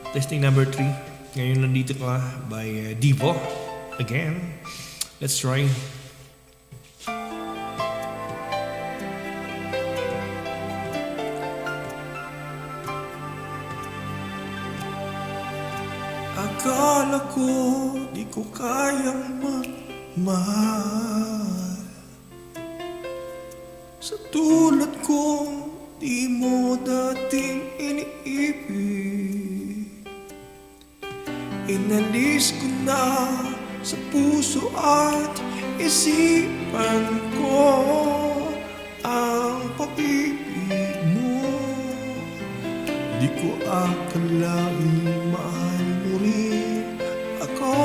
Testing number 3. Ngayon nandito ka by Devo. Again. Let's try. Akala ko di ko kayang magmahal sa tulad kong di mo dating iniibig. Inalis ko na sa puso at isipan ko ang pag-ibig mo. Di ko akalaing mahal mo rin ako.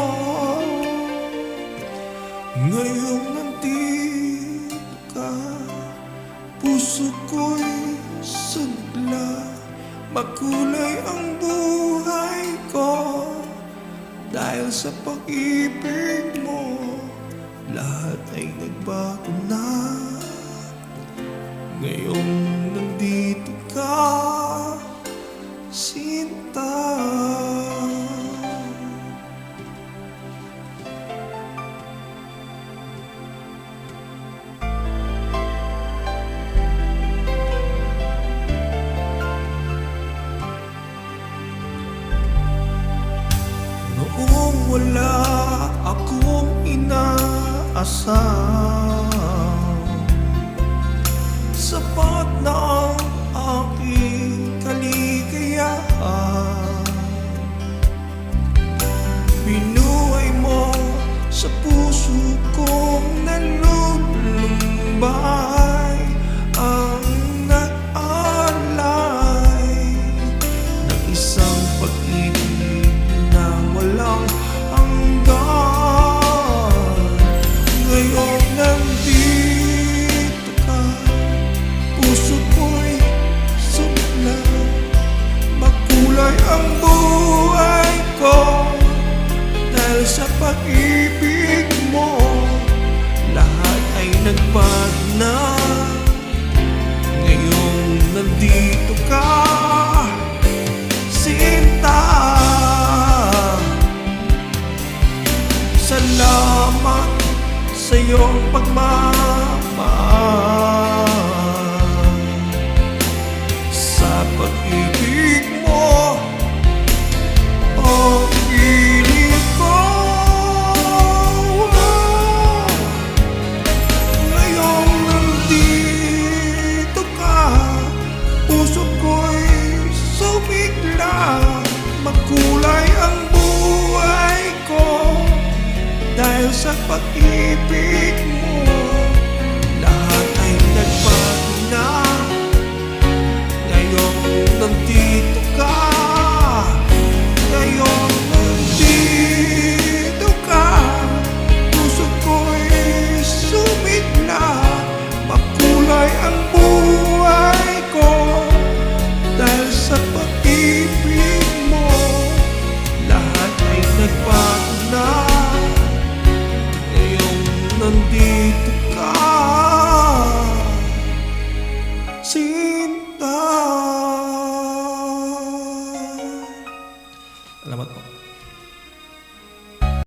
Ngayong nandito ka, puso ko'y sudla. Makulay ang buhay ko dahil sa pag-ibig mo. Lahat ay nagbago na. Ngayong nandito ka, Sinta. Noong wala akong inaasam, sapat na ang aking kaligayahan. Binuhay mo sa puso kong nalulumbay ang nag-alay ng isang pag-ibig na walang hanggan. Ngayon nandito ka, puso ko'y sumla. Makulay ang buhay ko dahil sa pag-ibig mo. Lahat ay nagbago na. Ngayong nandito ka, Sinta. Salamat sa iyong pagmamahal, sa pag-ibig mo o piling ko. Ngayong nandito ka, puso ko'y sumigla. Magkulay ang buhay ko dahil sa pag-ibig mo. Lahat ay nagbago na. Ngayong nandito ka, ngayong nandito ka, puso ko'y sumigla. Makulay ang buhay ko dahil sa pag-ibig mo. Lahat ay nagbago na. Ngayong nandito